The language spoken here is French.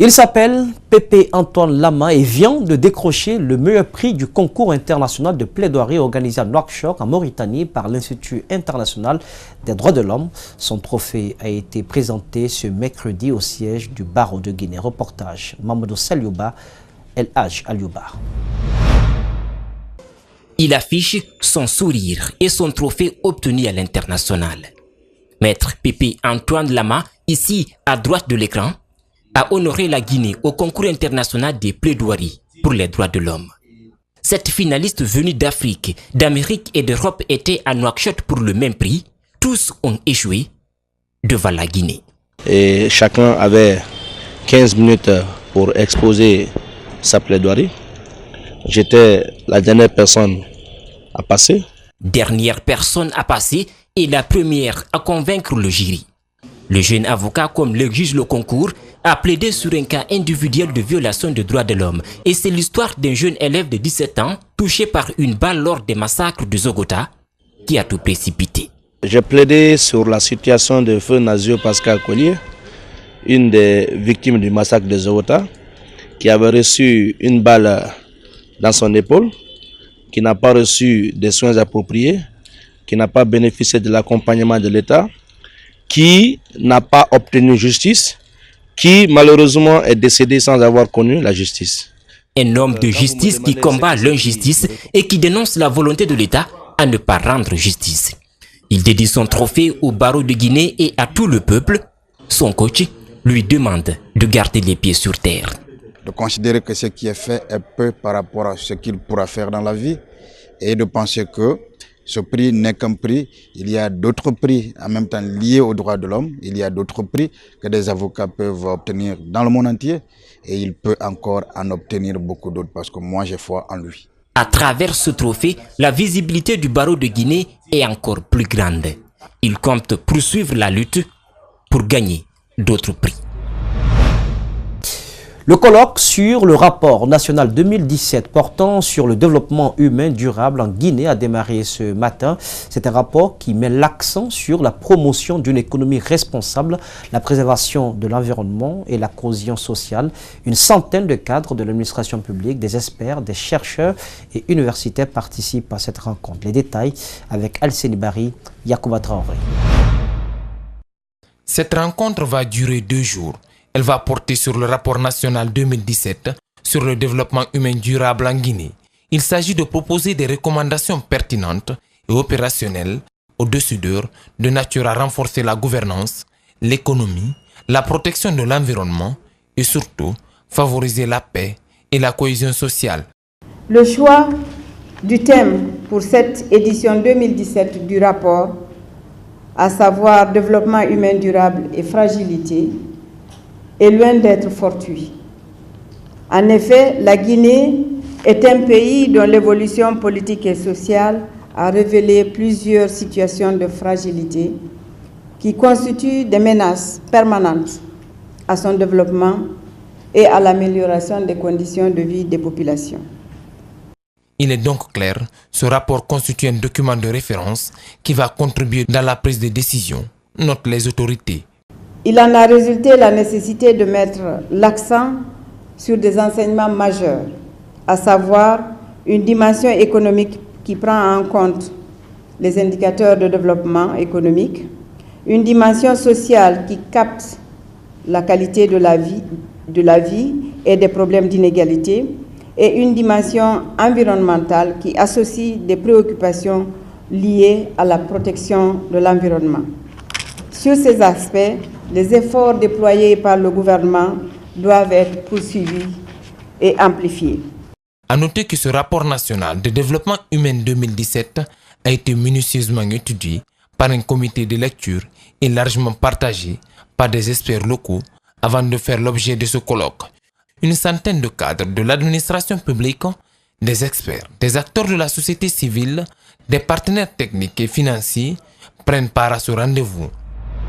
Il s'appelle Pépé Antoine Lama et vient de décrocher le meilleur prix du concours international de plaidoirie organisé à Nouakchott en Mauritanie par l'Institut international des droits de l'homme. Son trophée a été présenté ce mercredi au siège du barreau de Guinée. Reportage Mamadou Saliouba, El Hadj Aliouba. Il affiche son sourire et son trophée obtenu à l'international. Maître Pépé Antoine Lama, ici à droite de l'écran, a honoré la Guinée au concours international des plaidoiries pour les droits de l'homme. Cette finaliste venue d'Afrique, d'Amérique et d'Europe était à Nouakchott pour le même prix. Tous ont échoué devant la Guinée. Et chacun avait 15 minutes pour exposer sa plaidoirie. J'étais la dernière personne à passer. Dernière personne à passer et la première à convaincre le jury. Le jeune avocat, comme l'exige le concours, a plaidé sur un cas individuel de violation des droits de l'homme. Et c'est l'histoire d'un jeune élève de 17 ans touché par une balle lors des massacres de Zogota qui a tout précipité. J'ai plaidé sur la situation de feu Nazio Pascal Collier, une des victimes du massacre de Zogota, qui avait reçu une balle dans son épaule, qui n'a pas reçu des soins appropriés, qui n'a pas bénéficié de l'accompagnement de l'État, qui n'a pas obtenu justice, qui malheureusement est décédé sans avoir connu la justice. Un homme de justice qui combat l'injustice et qui dénonce la volonté de l'État à ne pas rendre justice. Il dédie son trophée au barreau de Guinée et à tout le peuple. Son coach lui demande de garder les pieds sur terre. De considérer que ce qui est fait est peu par rapport à ce qu'il pourra faire dans la vie et de penser que ce prix n'est qu'un prix. Il y a d'autres prix en même temps liés aux droits de l'homme. Il y a d'autres prix que des avocats peuvent obtenir dans le monde entier. Et il peut encore en obtenir beaucoup d'autres parce que moi j'ai foi en lui. À travers ce trophée, la visibilité du barreau de Guinée est encore plus grande. Il compte poursuivre la lutte pour gagner d'autres prix. Le colloque sur le rapport national 2017 portant sur le développement humain durable en Guinée a démarré ce matin. C'est un rapport qui met l'accent sur la promotion d'une économie responsable, la préservation de l'environnement et la cohésion sociale. Une centaine de cadres de l'administration publique, des experts, des chercheurs et universitaires participent à cette rencontre. Les détails avec Alceni Bari, Yacouba Traoré. Cette rencontre va durer 2 jours. Elle va porter sur le rapport national 2017 sur le développement humain durable en Guinée. Il s'agit de proposer des recommandations pertinentes et opérationnelles aux décideurs de nature à renforcer la gouvernance, l'économie, la protection de l'environnement et surtout favoriser la paix et la cohésion sociale. Le choix du thème pour cette édition 2017 du rapport, à savoir développement humain durable et fragilité, est loin d'être fortuit. En effet, la Guinée est un pays dont l'évolution politique et sociale a révélé plusieurs situations de fragilité qui constituent des menaces permanentes à son développement et à l'amélioration des conditions de vie des populations. Il est donc clair, ce rapport constitue un document de référence qui va contribuer dans la prise de décision, notent les autorités. Il en a résulté la nécessité de mettre l'accent sur des enseignements majeurs, à savoir une dimension économique qui prend en compte les indicateurs de développement économique, une dimension sociale qui capte la qualité de la vie et des problèmes d'inégalité, et une dimension environnementale qui associe des préoccupations liées à la protection de l'environnement. Sur ces aspects, les efforts déployés par le gouvernement doivent être poursuivis et amplifiés. À noter que ce rapport national de développement humain 2017 a été minutieusement étudié par un comité de lecture et largement partagé par des experts locaux avant de faire l'objet de ce colloque. Une centaine de cadres de l'administration publique, des experts, des acteurs de la société civile, des partenaires techniques et financiers prennent part à ce rendez-vous.